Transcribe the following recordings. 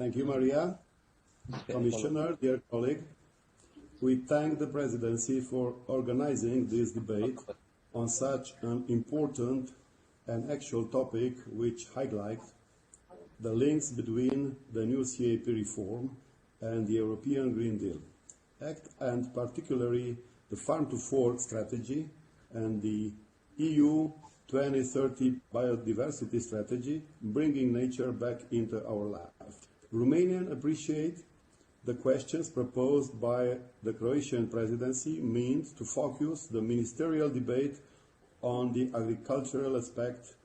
Thank you, Maria. Commissioner, dear colleague, we thank the Presidency for organizing this debate on such an important and actual topic which highlights the links between the new CAP reform and the European Green Deal Act, and particularly the Farm to Fork strategy and the EU 2030 biodiversity strategy, bringing nature back into our life. Romanians appreciate the questions proposed by the Croatian presidency meant to focus the ministerial debate on the agricultural aspect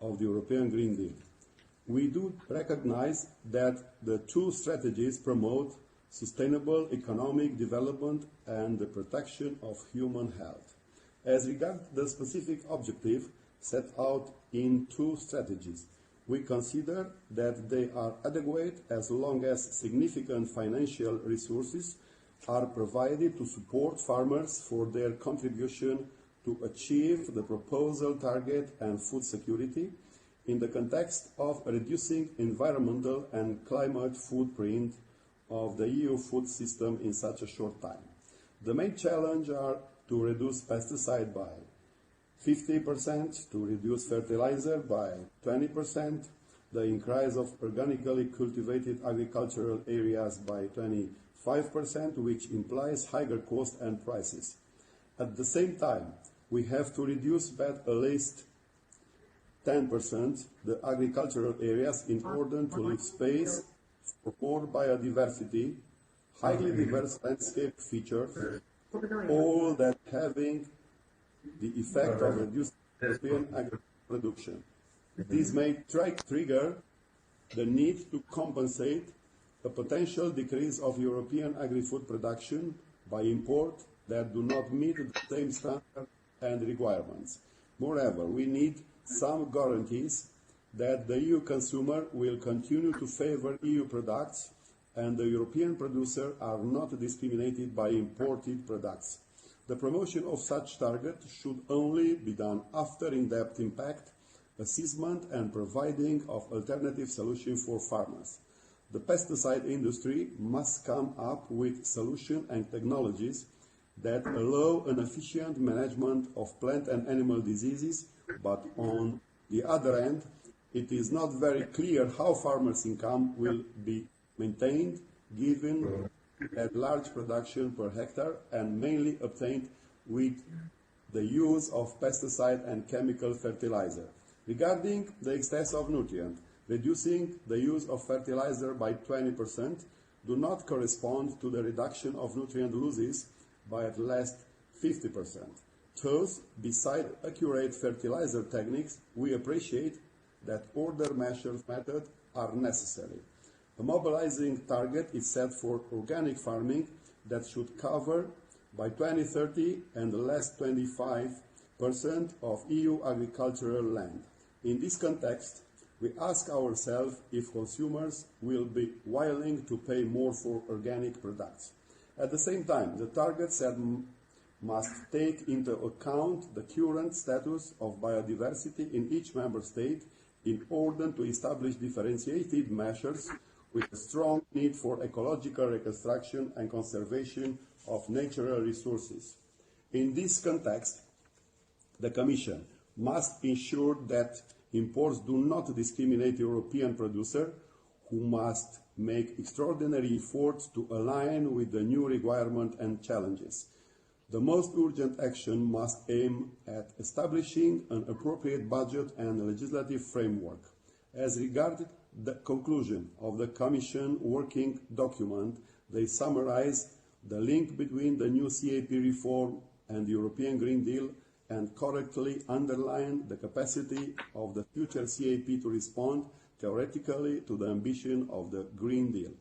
of the European Green Deal. We do recognize that the two strategies promote sustainable economic development and the protection of human health. As regards the specific objective set out in two strategies, we consider that they are adequate as long as significant financial resources are provided to support farmers for their contribution to achieve the proposal target and food security in the context of reducing environmental and climate footprint of the EU food system in such a short time. The main challenge are to reduce pesticide by 50%, to reduce fertilizer by 20%, the increase of organically cultivated agricultural areas by 25%, which implies higher costs and prices. At the same time, we have to reduce by at least 10% the agricultural areas in order to leave space for more biodiversity, highly diverse landscape features, all that having the effect of reducing European agricultural production. This may trigger the need to compensate a potential decrease of European agri-food production by import that do not meet the same standards and requirements. Moreover, we need some guarantees that the EU consumer will continue to favor EU products and the European producers are not discriminated by imported products. The promotion of such targets should only be done after in-depth impact assessment and providing of alternative solutions for farmers. The pesticide industry must come up with solutions and technologies that allow an efficient management of plant and animal diseases, but on the other hand, it is not very clear how farmers' income will be maintained given that large production per hectare and mainly obtained with the use of pesticide and chemical fertilizer. Regarding the excess of nutrients, reducing the use of fertilizer by 20% do not correspond to the reduction of nutrient losses by at least 50%. Thus, beside accurate fertilizer techniques, we appreciate that other measures methods are necessary. A mobilizing target is set for organic farming that should cover by 2030 and less 25% of EU agricultural land. In this context, we ask ourselves if consumers will be willing to pay more for organic products. At the same time, the target set must take into account the current status of biodiversity in each member state in order to establish differentiated measures with a strong need for ecological reconstruction and conservation of natural resources. In this context, the Commission must ensure that imports do not discriminate European producers, who must make extraordinary efforts to align with the new requirements and challenges. The most urgent action must aim at establishing an appropriate budget and legislative framework. As regards the conclusion of the Commission working document, they summarize the link between the new CAP reform and the European Green Deal and correctly underline the capacity of the future CAP to respond theoretically to the ambition of the Green Deal.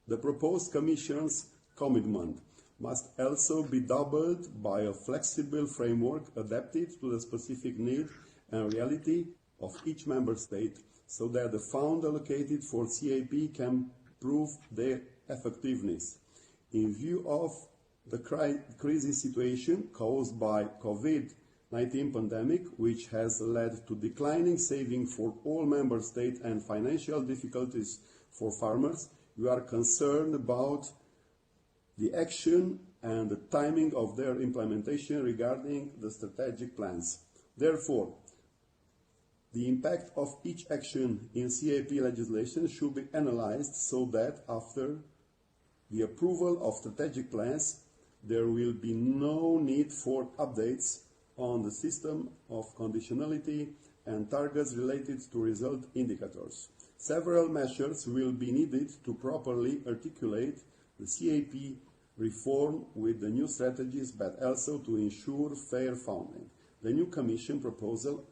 The proposed Commission's commitment must also be doubled by a flexible framework adapted to the specific needs and reality of each member state, so that the funds allocated for CAP can prove their effectiveness. In view of the crisis situation caused by COVID-19 COVID-19 pandemic, which has led to declining saving for all member states and financial difficulties for farmers, we are concerned about the action and the timing of their implementation regarding the strategic plans. Therefore, the impact of each action in CAP legislation should be analyzed so that after the approval of strategic plans, there will be no need for updates on the system of conditionality and targets related to result indicators. Several measures will be needed to properly articulate the CAP reform with the new strategies, but also to ensure fair funding. The new Commission proposal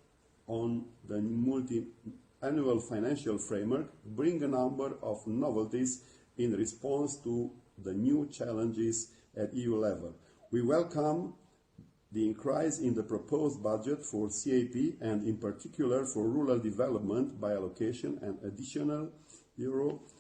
on the multi-annual financial framework bring a number of novelties in response to the new challenges at EU level. We welcome the increase in the proposed budget for CAP and in particular for rural development by allocation an additional €16